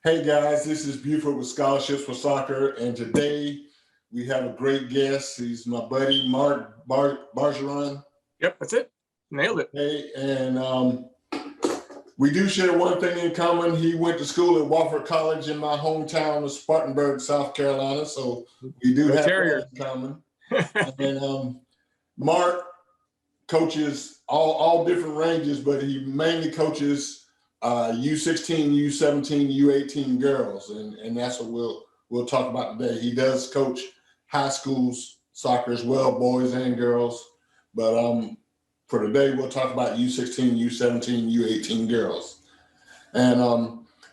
Hey guys, this is Buford with Scholarships for Soccer, and today we have a great guest. He's my buddy Mark Bargeron. Yep, that's it. Nailed it. Hey, and we do share one thing in common. He went to school at Wofford College in my hometown of Spartanburg, South Carolina. So we do have that in common. And Mark coaches all different ranges, but he mainly coaches U16, U17, U18 girls, and that's what we'll talk about today. He does coach high schools soccer as well, boys and girls. But for today, we'll talk about U16, U17, U18 girls. And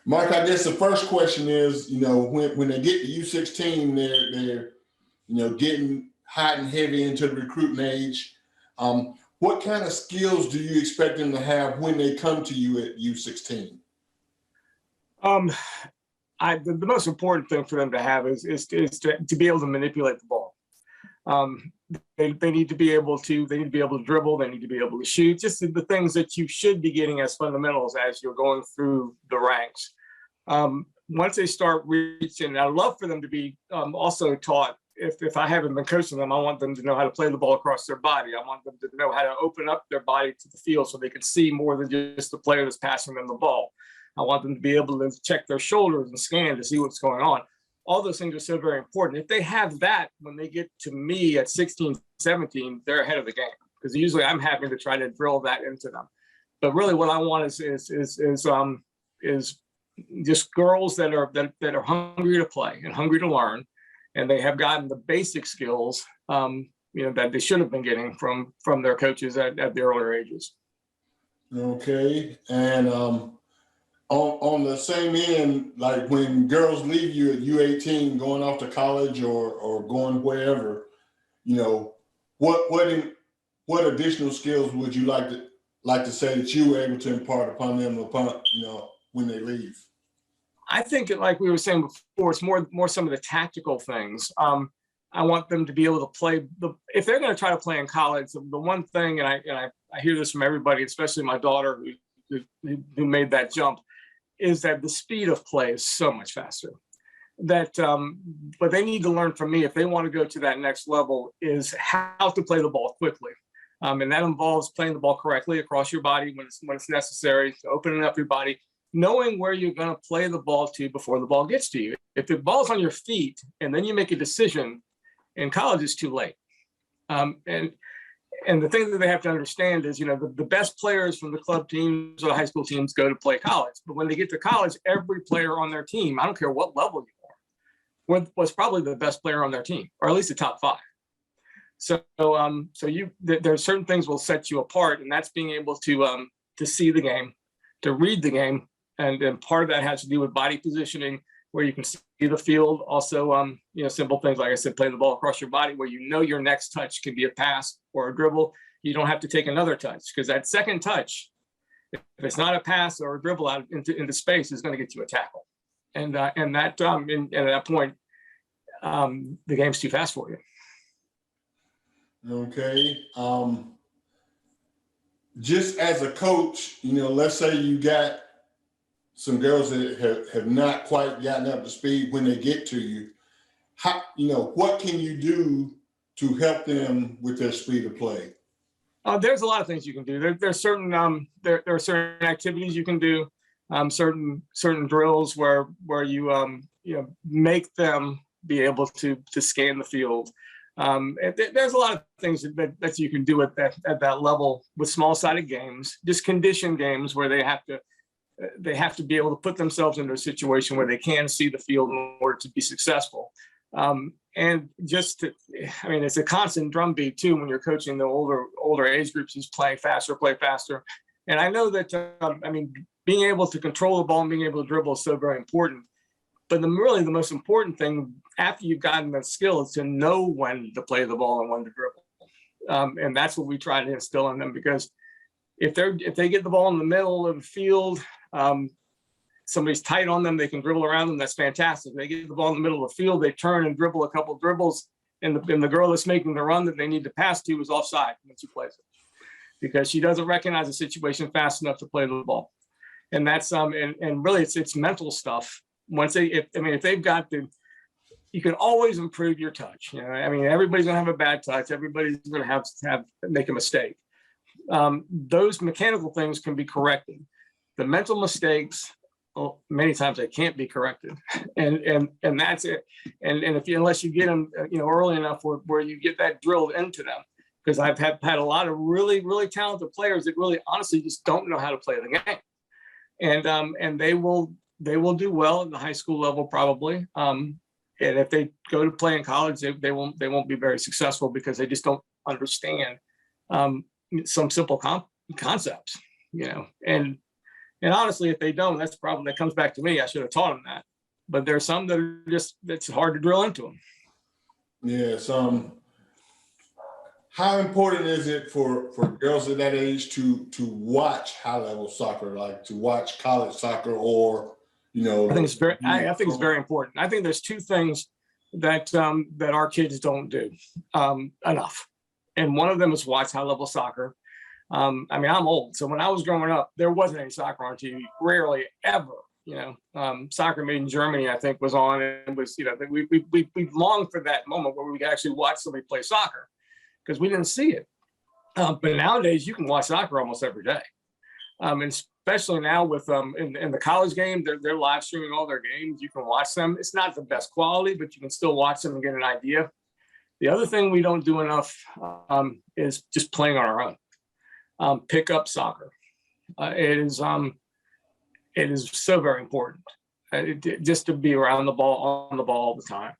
Mark, I guess the first question is, when they get to U16, they're getting hot and heavy into the recruiting age. What kind of skills do you expect them to have when they come to you at U16? The most important thing for them to have is to be able to manipulate the ball. They need to be able to dribble. They need to be able to shoot. Just the things that you should be getting as fundamentals as you're going through the ranks. Once they start reaching, I'd love for them to be also taught. If I haven't been coaching them, I want them to know how to play the ball across their body. I want them to know how to open up their body to the field so they can see more than just the player that's passing them the ball. I want them to be able to check their shoulders and scan to see what's going on. All those things are so very important. If they have that when they get to me at 16, 17, they're ahead of the game, because usually I'm having to try to drill that into them. But really what I want is just girls that are hungry to play and hungry to learn. And they have gotten the basic skills, that they should have been getting from their coaches at the earlier ages. Okay, and on the same end, like when girls leave you at U18, going off to college or going wherever, what additional skills would you like to say that you were able to impart upon them when they leave? I think, like we were saying before, it's more some of the tactical things. I want them to be able to play if they're going to try to play in college. The one thing, and I hear this from everybody, especially my daughter who made that jump, is that the speed of play is so much faster. But they need to learn from me, if they want to go to that next level, is how to play the ball quickly. And that involves playing the ball correctly across your body when it's necessary, opening up your body, knowing where you're going to play the ball to before the ball gets to you. If the ball's on your feet and then you make a decision, in college it's too late. And the thing that they have to understand is, the best players from the club teams or the high school teams go to play college. But when they get to college, every player on their team, I don't care what level you are, was probably the best player on their team, or at least the top 5. So there are certain things will set you apart, and that's being able to see the game, to read the game. And part of that has to do with body positioning, where you can see the field. Also, simple things, like I said, play the ball across your body, where your next touch can be a pass or a dribble. You don't have to take another touch, because that second touch, if it's not a pass or a dribble out into space, is going to get you a tackle. And at that point, the game's too fast for you. Okay. Just as a coach, let's say you got some girls that have not quite gotten up to speed when they get to you. How, what can you do to help them with their speed of play? There's a lot of things you can do. There's certain there are certain activities you can do, certain drills where you make them be able to scan the field. There's a lot of things that you can do at that level with small-sided games, just condition games where they have to be able to put themselves into a situation where they can see the field in order to be successful. And it's a constant drumbeat too when you're coaching the older age groups who's play faster. And I know that being able to control the ball and being able to dribble is so very important. But really the most important thing after you've gotten that skill is to know when to play the ball and when to dribble. And that's what we try to instill in them, because if they get the ball in the middle of the field, somebody's tight on them, they can dribble around them, that's fantastic. They get the ball in the middle of the field, they turn and dribble a couple of dribbles, and the girl that's making the run that they need to pass to is offside when she plays it, because she doesn't recognize the situation fast enough to play the ball. And that's and really it's mental stuff once if they've got you can always improve your touch. You know, I mean, everybody's gonna have a bad touch. Everybody's gonna have make a mistake. Those mechanical things can be corrected. The mental mistakes, well, many times they can't be corrected, and that's it. And unless you get them, early enough where you get that drilled into them. Because I've had a lot of really, really talented players that really honestly just don't know how to play the game. And they will do well at the high school level probably. And if they go to play in college, they won't be very successful because they just don't understand some simple concepts, And honestly, if they don't, that comes back to me. I should have taught them that. But there's some that are that's hard to drill into them. Yes. How important is it for girls at that age to watch high level soccer, like to watch college soccer, or I think it's very important. I think there's two things that our kids don't do enough, and one of them is watch high level soccer. I'm old, so when I was growing up, there wasn't any soccer on TV. Rarely ever. Soccer Made in Germany, I think, was on, and was we longed for that moment where we could actually watch somebody play soccer, because we didn't see it. But nowadays you can watch soccer almost every day. And especially now with in the college game, they're live streaming all their games. You can watch them. It's not the best quality, but you can still watch them and get an idea. The other thing we don't do enough is just playing on our own. Pick up soccer. It is so very important just to be around the ball, on the ball all the time.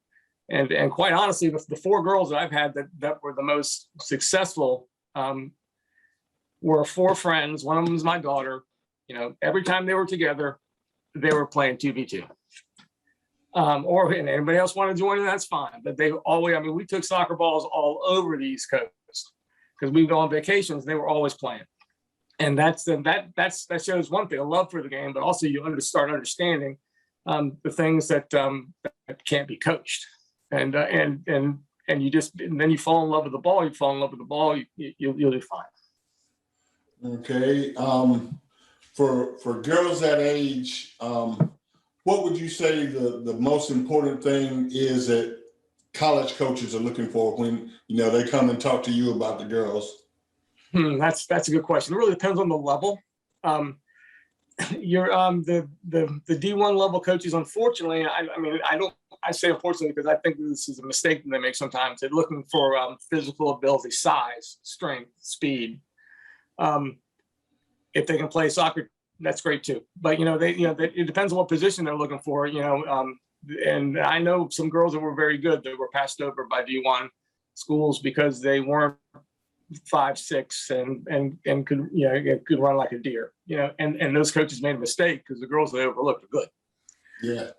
And quite honestly, the four girls that I've had that were the most successful were four friends. One of them was my daughter. Every time they were together, they were playing 2v2. Or anybody else want to join in, that's fine. But they always, we took soccer balls all over the East Coast because we'd go on vacations. They were always playing. And that shows one thing, a love for the game, but also you start understanding the things that can't be coached. And you then you fall in love with the ball. You fall in love with the ball. You'll do fine. Okay. For girls that age, what would you say the most important thing is that college coaches are looking for when they come and talk to you about the girls? That's a good question. It really depends on the level. You're the D1 level coaches, unfortunately, I say unfortunately because I think this is a mistake that they make sometimes. They're looking for physical ability, size, strength, speed. If they can play soccer, that's great too. But it depends on what position they're looking for. And I know some girls that were very good that were passed over by D1 schools because they weren't 5'6" and could run like a deer. And those coaches made a mistake because the girls they overlooked are good. Yeah.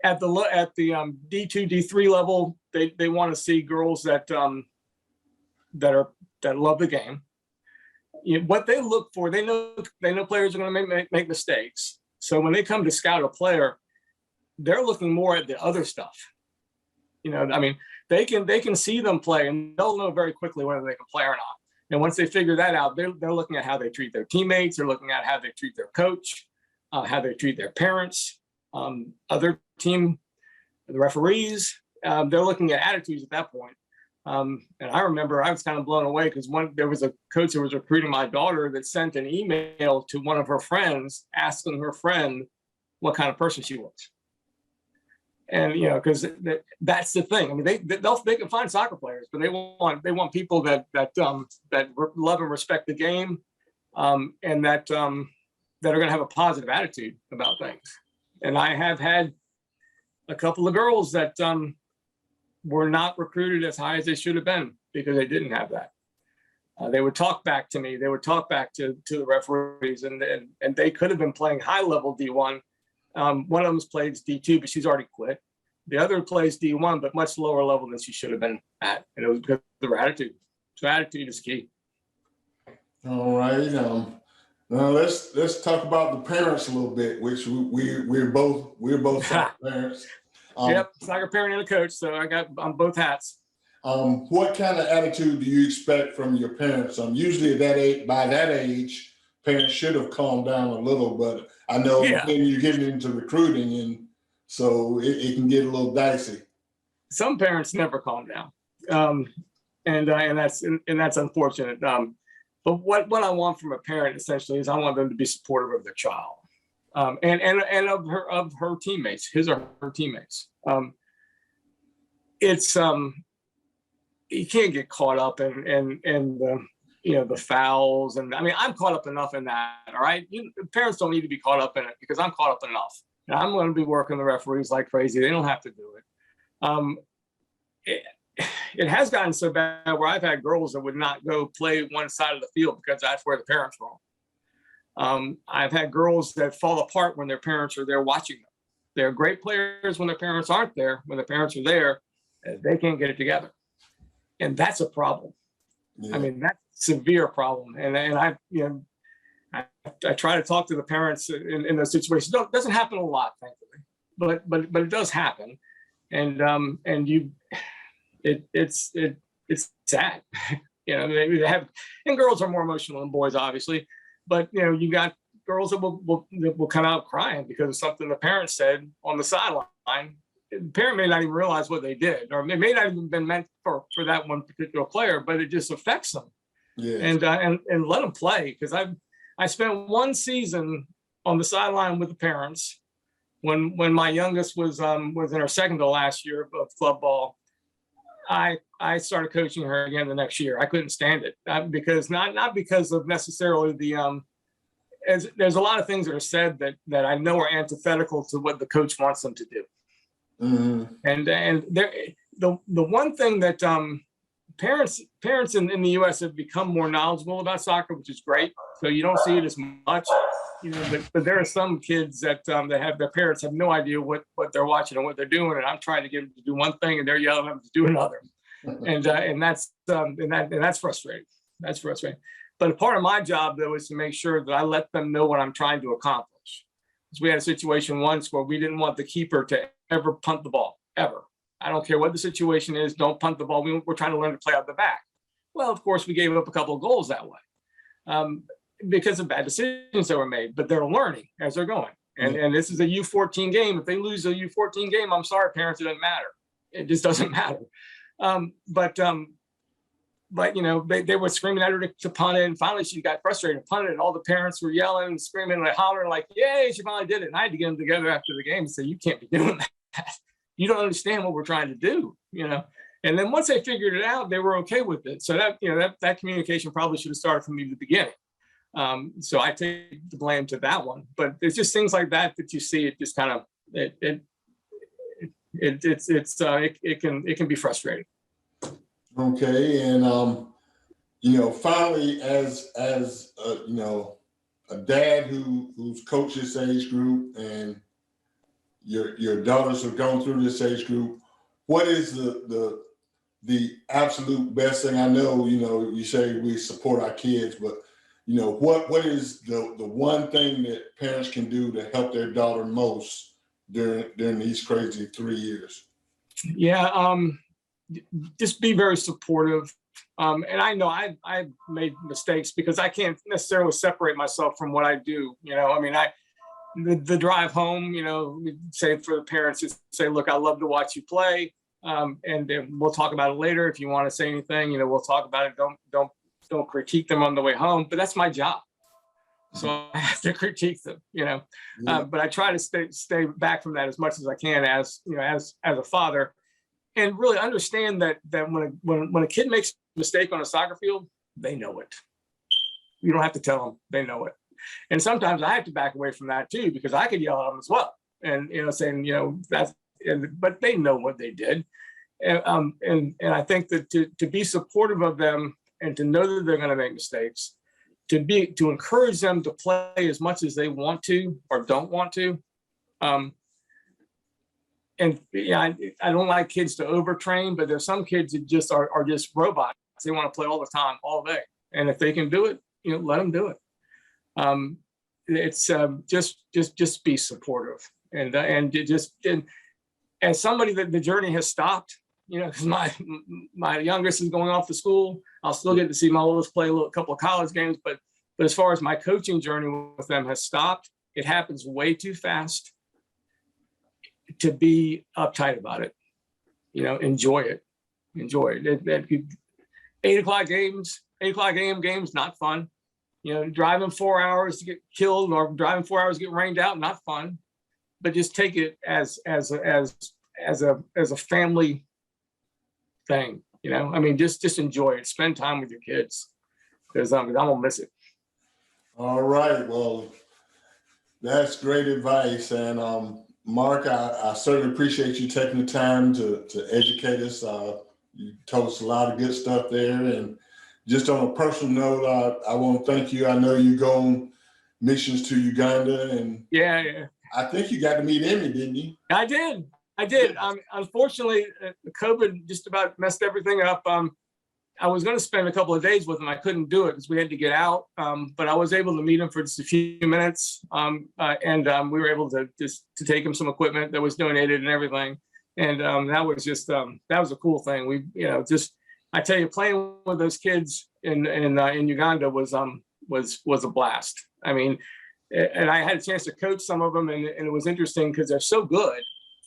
At the D2, D3 level, they want to see girls that love the game. What they look for, they know players are going to make mistakes. So when they come to scout a player, they're looking more at the other stuff. They can see them play and they'll know very quickly whether they can play or not. And once they figure that out, they're looking at how they treat their teammates. They're looking at how they treat their coach, how they treat their parents, other team, the referees. They're looking at attitudes at that point. And I remember I was kind of blown away because there was a coach that was recruiting my daughter that sent an email to one of her friends asking her friend what kind of person she was. And because that's the thing. They can find soccer players, but they want people that love and respect the game, and that are going to have a positive attitude about things. And I have had a couple of girls that were not recruited as high as they should have been because they didn't have that. They would talk back to me. They would talk back to the referees, and they could have been playing high level D1. One of them plays D2, but she's already quit. The other plays D1, but much lower level than she should have been at. And it was because of her attitude. So attitude is key. All right. Now let's talk about the parents a little bit, which we're both soccer parents. Yep, soccer parent and a coach. So I'm both hats. What kind of attitude do you expect from your parents? Usually by that age, parents should have calmed down a little, but I know Yeah. then you're getting into recruiting, and so it can get a little dicey. Some parents never calm down, and that's unfortunate. But what I want from a parent essentially is I want them to be supportive of their child, and of her teammates, his or her teammates. It's you can't get caught up in the fouls, and I mean I'm caught up enough in that. All right, parents don't need to be caught up in it because I'm caught up enough, and I'm going to be working the referees like crazy. They don't have to do it. It has gotten so bad where I've had girls that would not go play one side of the field because that's where the parents were. I've had girls that fall apart when their parents are there watching them. They're great players when their parents aren't there. When their parents are there, they can't get it together. And that's a problem. Yeah. I mean, that's a severe problem. And I try to talk to the parents in those situations. It doesn't happen a lot, thankfully, but it does happen. And it's sad. They have, and girls are more emotional than boys, obviously, but you got girls that will come out crying because of something the parent said on the sideline. The parent may not even realize what they did, or it may not even been meant for that one particular player, but it just affects them. Yeah. And let them play, because I spent one season on the sideline with the parents when my youngest was in her second to last year of club ball. I started coaching her again the next year. I couldn't stand it because not because of necessarily there's a lot of things that are said that I know are antithetical to what the coach wants them to do. Mm-hmm. And the one thing that parents in the U.S. have become more knowledgeable about soccer, which is great. So you don't see it as much, but there are some kids that have their parents have no idea what they're watching and what they're doing, and I'm trying to get them to do one thing and they're yelling at them to do another, and that's frustrating. That's frustrating. But a part of my job though is to make sure that I let them know what I'm trying to accomplish. Because we had a situation once where we didn't want the keeper to ever punt the ball, ever. I don't care what the situation is, don't punt the ball. We're trying to learn to play out the back. Well, of course, we gave up a couple of goals that way because of bad decisions that were made, but they're learning as they're going. And this is a U14 game. If they lose a U14 game, I'm sorry, parents, it doesn't matter. It just doesn't matter. But they were screaming at her to punt it, and finally she got frustrated and punted it, and all the parents were yelling and screaming and hollering like, yay, she finally did it. And I had to get them together after the game and say, you can't be doing that. You don't understand what we're trying to do, And then once they figured it out, they were okay with it. So that communication probably should have started from the beginning. So I take the blame to that one. But it's just things like that you see. It just kind of it can be frustrating. Okay, and finally, as a dad who's coached this age group, and your daughters have gone through this age group, what is the absolute best thing? I know you say we support our kids, but what is the one thing that parents can do to help their daughter most during these crazy 3 years? Yeah, just be very supportive. And I know I've made mistakes because I can't necessarily separate myself from what I do. The drive home, say for the parents, just say, look, I love to watch you play. And we'll talk about it later. If you want to say anything, we'll talk about it. Don't critique them on the way home, but that's my job. So I have to critique them, but I try to stay back from that as much as I can as a father, and really understand that when a kid makes a mistake on a soccer field, they know it. You don't have to tell them, they know it. And sometimes I have to back away from that too, because I could yell at them as well. And, saying, but they know what they did. And I think that to be supportive of them and to know that they're going to make mistakes, to encourage them to play as much as they want to or don't want to. I don't like kids to overtrain, but there's some kids that just are just robots. They want to play all the time, all day. And if they can do it, let them do it. It's just be supportive and as somebody that the journey has stopped, because my youngest is going off to school. I'll still get to see my oldest play a couple of college games, but But as far as my coaching journey with them has stopped, it happens way too fast to be uptight about it. Enjoy it. Enjoy it. 8 o'clock games, 8 o'clock a.m. games, not fun. Driving 4 hours to get killed or driving 4 hours to get rained out, not fun. But just take it as a family thing. Just enjoy it. Spend time with your kids, because I'm gonna miss it. All right. Well, that's great advice. And Mark, I certainly appreciate you taking the time to educate us. You told us a lot of good stuff there. And just on a personal note, I want to thank you. I know you go on missions to Uganda, and yeah. I think you got to meet Emmy, didn't you? I did. Unfortunately, COVID just about messed everything up. I was going to spend a couple of days with him. I couldn't do it because we had to get out. But I was able to meet him for just a few minutes. And we were able to take him some equipment that was donated and everything. And that was just, that was a cool thing. I tell you, playing with those kids in Uganda was a blast. And I had a chance to coach some of them, and it was interesting because they're so good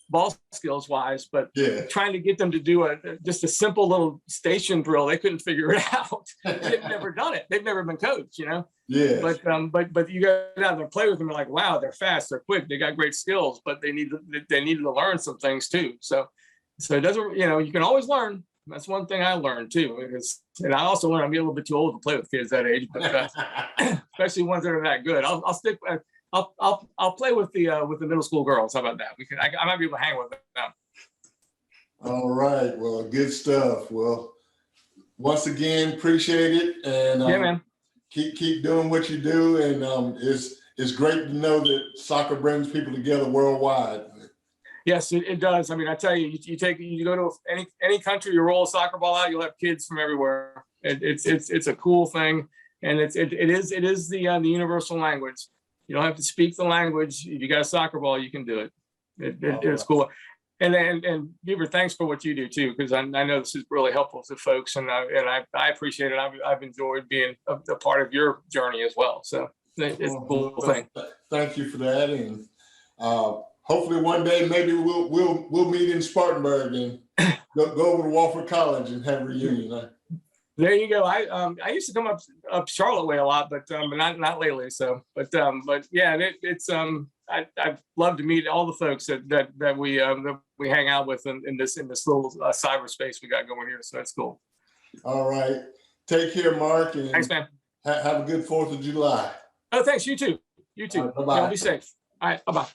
ball skills wise, but trying to get them to do just a simple little station drill, they couldn't figure it out. They've never done it. They've never been coached, Yeah. But you go out there and play with them, you're like, wow, they're fast, they're quick, they got great skills, but they needed to learn some things too. So it doesn't, you can always learn. That's one thing I learned too, and I also learned I'm getting a little bit too old to play with kids that age, but especially ones that are that good. I'll stick. I'll play with the middle school girls. How about that? I might be able to hang with them. All right. Well, good stuff. Well, once again, appreciate it, and yeah, man. Keep doing what you do, and it's great to know that soccer brings people together worldwide. Yes, it does. I tell you, you go to any country, you roll a soccer ball out, you'll have kids from everywhere. It's a cool thing, and it is the universal language. You don't have to speak the language. If you got a soccer ball, you can do it. It's cool. And Beaver, thanks for what you do too, because I know this is really helpful to folks, and I appreciate it. I've enjoyed being a part of your journey as well. So it's a cool thing. Thank you for that, and hopefully one day maybe we'll meet in Spartanburg and go over to Wofford College and have a reunion. There you go. I used to come up Charlotte way a lot, but not lately. So, but yeah, I'd love to meet all the folks that we hang out with in this little cyberspace we got going here. So that's cool. All right, take care, Mark. And thanks, man. Have a good 4th of July. Oh, thanks. You too. You too. Bye-bye. Be safe. All right. Bye-bye.